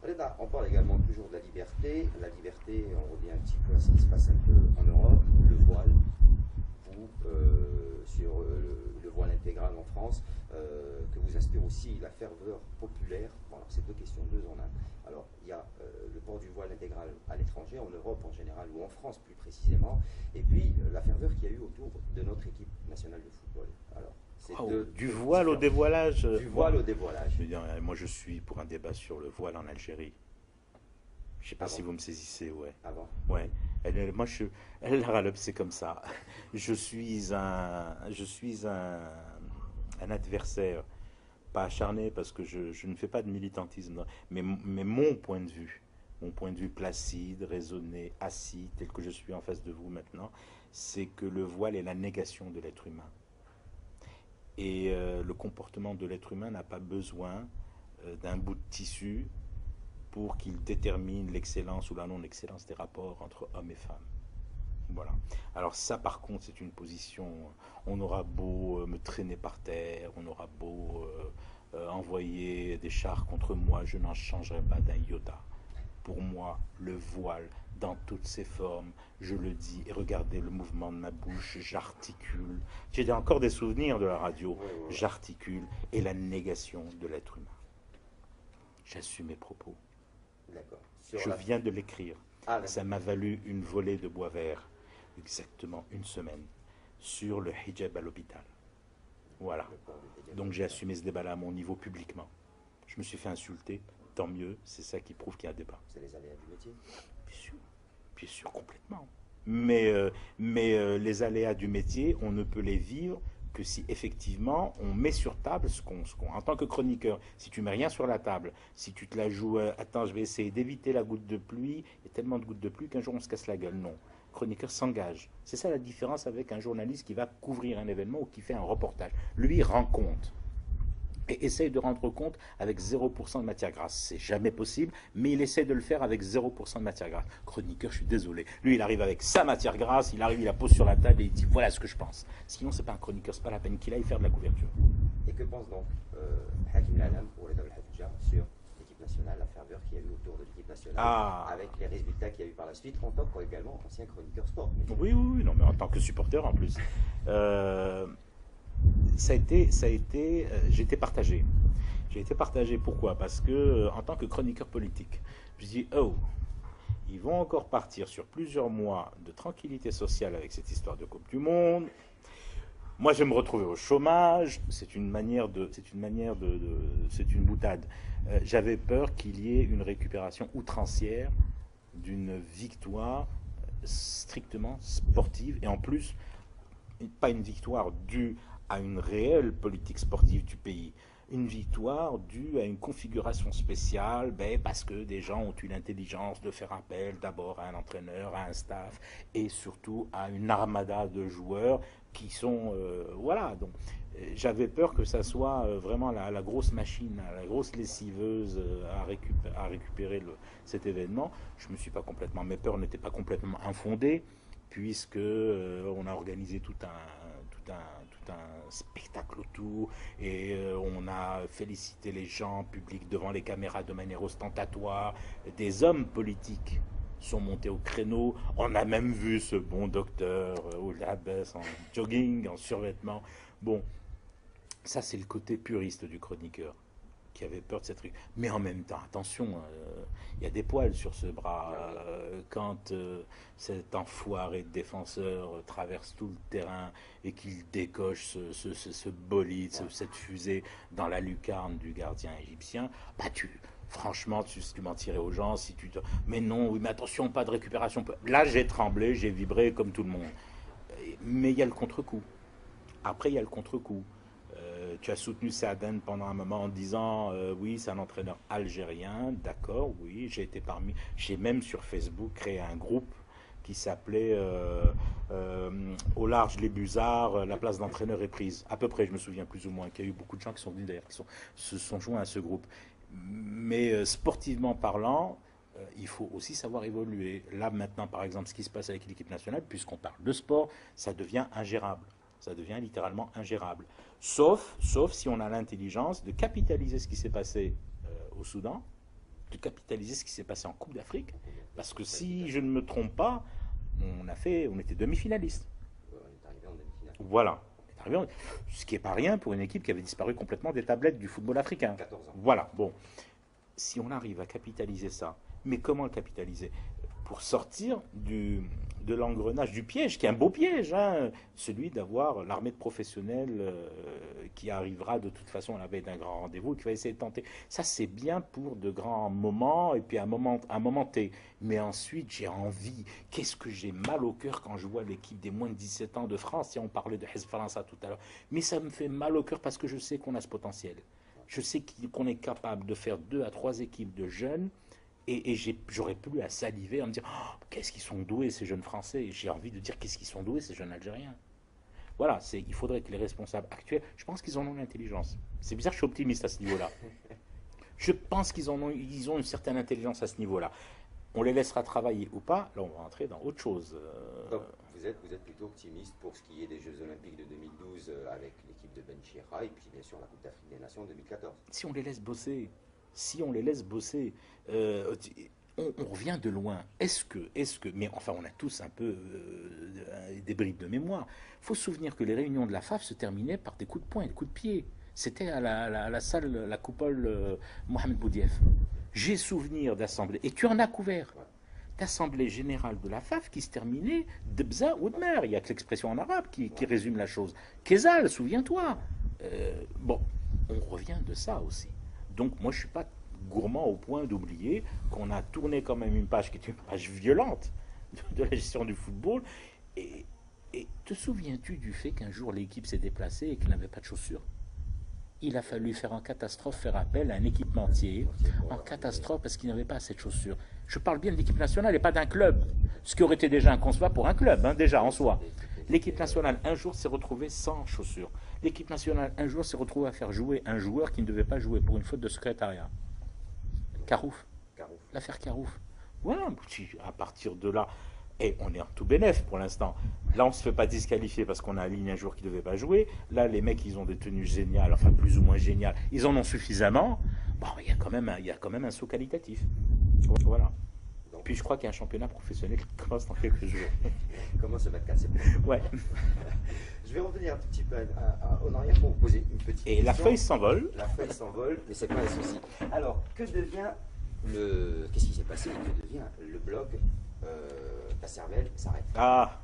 Reda, on parle également toujours de la liberté. La liberté, on revient un petit peu à ce qui se passe un peu en Europe, le voile, vous, sur le voile intégral en France, que vous inspire aussi la ferveur populaire. Bon, alors c'est deux questions, deux en un. Alors, il y a le port du voile intégral à l'étranger, en Europe en général, ou en France plus précisément, et puis la ferveur qu'il y a eu autour de notre équipe nationale de football. Alors, c'est Waouh, du deux voile au différents. dévoilage. Du voile au dévoilage. Je veux dire, moi je suis pour un débat sur le voile en Algérie. Je sais pas si Avant, vous me saisissez, ouais. avant. Ouais. Moi, la Ralep, c'est comme ça. Un adversaire, pas acharné, parce que je ne fais pas de militantisme, mais mon point de vue placide, raisonné, assis, tel que je suis en face de vous maintenant, c'est que le voile est la négation de l'être humain. Et le comportement de l'être humain n'a pas besoin d'un bout de tissu pour qu'il détermine l'excellence ou la non-excellence des rapports entre hommes et femmes. Voilà. Alors ça, par contre, c'est une position. On aura beau me traîner par terre, on aura beau envoyer des chars contre moi, je n'en changerai pas d'un iota. Pour moi, le voile, dans toutes ses formes, je le dis, et regardez le mouvement de ma bouche, j'articule. J'ai encore des souvenirs de la radio. Oui, oui, oui. J'articule, et la négation de l'être humain. J'assume mes propos. D'accord. Je viens de l'écrire. Ah, Ça m'a valu une volée de bois vert, exactement une semaine, sur le hijab à l'hôpital. Voilà. Donc j'ai assumé ce débat-là à mon niveau publiquement. Je me suis fait insulter, tant mieux, c'est ça qui prouve qu'il y a un débat. C'est les aléas du métier. Bien sûr, complètement. Les aléas du métier, on ne peut les vivre que si effectivement on met sur table en tant que chroniqueur, si tu mets rien sur la table, si tu te la joues, attends, je vais essayer d'éviter la goutte de pluie, il y a tellement de gouttes de pluie qu'un jour on se casse la gueule. Non. Le chroniqueur s'engage. C'est ça la différence avec un journaliste qui va couvrir un événement ou qui fait un reportage. Lui, il rend compte et essaye de rendre compte avec 0% de matière grasse. C'est jamais possible, mais il essaie de le faire avec 0% de matière grasse. Chroniqueur, je suis désolé. Lui, il arrive avec sa matière grasse, il arrive, il la pose sur la table et il dit voilà ce que je pense. Sinon, c'est pas un chroniqueur, c'est pas la peine qu'il aille faire de la couverture. Et que pense donc Hakim Lalam ou Reda Al-Hafidja sur l'équipe nationale, la ferveur qu'il y a eu autour de l'équipe nationale, avec les résultats qu'il y a eu par la suite, en tant qu'également ancien chroniqueur sport? Oui, non, mais en tant que supporter en plus. J'ai été partagé. J'ai été partagé pourquoi? Parce que en tant que chroniqueur politique, je dis oh, ils vont encore partir sur plusieurs mois de tranquillité sociale avec cette histoire de Coupe du Monde. Moi, je vais me retrouver au chômage. C'est une boutade. J'avais peur qu'il y ait une récupération outrancière d'une victoire strictement sportive et en plus pas une victoire due à une réelle politique sportive du pays, une victoire due à une configuration spéciale, parce que des gens ont eu l'intelligence de faire appel d'abord à un entraîneur, à un staff et surtout à une armada de joueurs qui sont voilà. Donc j'avais peur que ça soit vraiment la grosse machine, la grosse lessiveuse à récupérer cet événement. Je me suis pas complètement, mes peurs n'étaient pas complètement infondées puisque on a organisé tout un spectacle autour et on a félicité les gens publics devant les caméras de manière ostentatoire. Des hommes politiques sont montés au créneau. On a même vu ce bon docteur au Labès en jogging, en survêtement. Bon, ça c'est le côté puriste du chroniqueur qui avait peur de cette truc. Mais en même temps, attention, il y a des poils sur ce bras. Quand cet enfoiré de défenseur traverse tout le terrain et qu'il décoche ce bolide, cette fusée dans la lucarne du gardien égyptien, franchement, tu mentirais aux gens si tu te... Mais non, oui, mais attention, pas de récupération. Là, j'ai tremblé, j'ai vibré comme tout le monde. Mais il y a le contre-coup. Après, il y a le contre-coup. Tu as soutenu Saaden pendant un moment en disant oui, c'est un entraîneur algérien, d'accord, oui, j'ai même sur Facebook créé un groupe qui s'appelait Au large les Busards, la place d'entraîneur est prise. À peu près, je me souviens plus ou moins, qu'il y a eu beaucoup de gens qui sont venus d'ailleurs, se sont joints à ce groupe. Mais sportivement parlant, il faut aussi savoir évoluer. Là maintenant, par exemple, ce qui se passe avec l'équipe nationale, puisqu'on parle de sport, ça devient ingérable. Ça devient littéralement ingérable. Sauf si on a l'intelligence de capitaliser ce qui s'est passé au Soudan de capitaliser ce qui s'est passé en Coupe d'Afrique. Parce que si je ne me trompe pas, on était demi-finaliste. On est arrivé en demi-finale. Voilà. Ce qui n'est pas rien pour une équipe qui avait disparu complètement des tablettes du football africain. 14 ans. Voilà, bon. Si on arrive à capitaliser ça, mais comment le capitaliser? Pour sortir de l'engrenage, du piège, qui est un beau piège, hein, celui d'avoir l'armée de professionnels qui arrivera de toute façon à la veille d'un grand rendez-vous, qui va essayer de tenter. Ça, c'est bien pour de grands moments, et puis un moment T. Mais ensuite, j'ai envie, qu'est-ce que j'ai mal au cœur quand je vois l'équipe des moins de 17 ans de France, et on parlait de Hezfaransa tout à l'heure, mais ça me fait mal au cœur parce que je sais qu'on a ce potentiel. Je sais qu'on est capable de faire 2 à 3 équipes de jeunes. Et j'aurais plus à saliver, à me dire oh, qu'est-ce qu'ils sont doués ces jeunes Français. J'ai envie de dire qu'est-ce qu'ils sont doués ces jeunes Algériens. Voilà, il faudrait que les responsables actuels, je pense qu'ils en ont l'intelligence. C'est bizarre, je suis optimiste à ce niveau-là. Je pense qu'ils ont une certaine intelligence à ce niveau-là. On les laissera travailler ou pas, là on va rentrer dans autre chose. Donc, vous êtes plutôt optimiste pour ce qui est des Jeux Olympiques de 2012 avec l'équipe de Ben Chira et puis bien sûr la Coupe d'Afrique des Nations 2014. Si on les laisse bosser, on revient de loin. Est-ce que, mais enfin, on a tous un peu des bribes de mémoire. Il faut se souvenir que les réunions de la FAF se terminaient par des coups de poing et des coups de pied. C'était à la salle, la coupole Mohamed Boudiaf. J'ai souvenir d'assemblée, et tu en as couvert, d'assemblée générale de la FAF qui se terminait de bza ou de mer. Il y a que l'expression en arabe qui résume la chose. Kézal, souviens-toi. Bon, on revient de ça aussi. Donc moi je ne suis pas gourmand au point d'oublier qu'on a tourné quand même une page qui est une page violente de la gestion du football. Et te souviens-tu du fait qu'un jour l'équipe s'est déplacée et qu'elle n'avait pas de chaussures? Il a fallu faire en catastrophe, faire appel à un équipementier en catastrophe parce qu'il n'avait pas assez de chaussures. Je parle bien de l'équipe nationale et pas d'un club. Ce qui aurait été déjà inconcevable pour un club, hein, déjà en soi. L'équipe nationale, un jour, s'est retrouvée sans chaussures. L'équipe nationale, un jour, s'est retrouvée à faire jouer un joueur qui ne devait pas jouer pour une faute de secrétariat. Carouf. L'affaire Carouf. Voilà, à partir de là, et on est en tout bénef pour l'instant. Là, on ne se fait pas disqualifier parce qu'on a aligné un joueur qui ne devait pas jouer. Là, les mecs, ils ont des tenues géniales, enfin plus ou moins géniales. Ils en ont suffisamment. Bon, il y a quand même un saut qualitatif. Voilà. Puis je crois qu'il y a un championnat professionnel qui commence dans quelques jours. Comment se mettre cassé? Ouais. Je vais revenir un tout petit peu en arrière pour vous poser une petite question. Et la feuille s'envole. La feuille s'envole, mais c'est pas un souci. Alors, qu'est-ce qui s'est passé? Que devient le blog Ta cervelle s'arrête? Ah,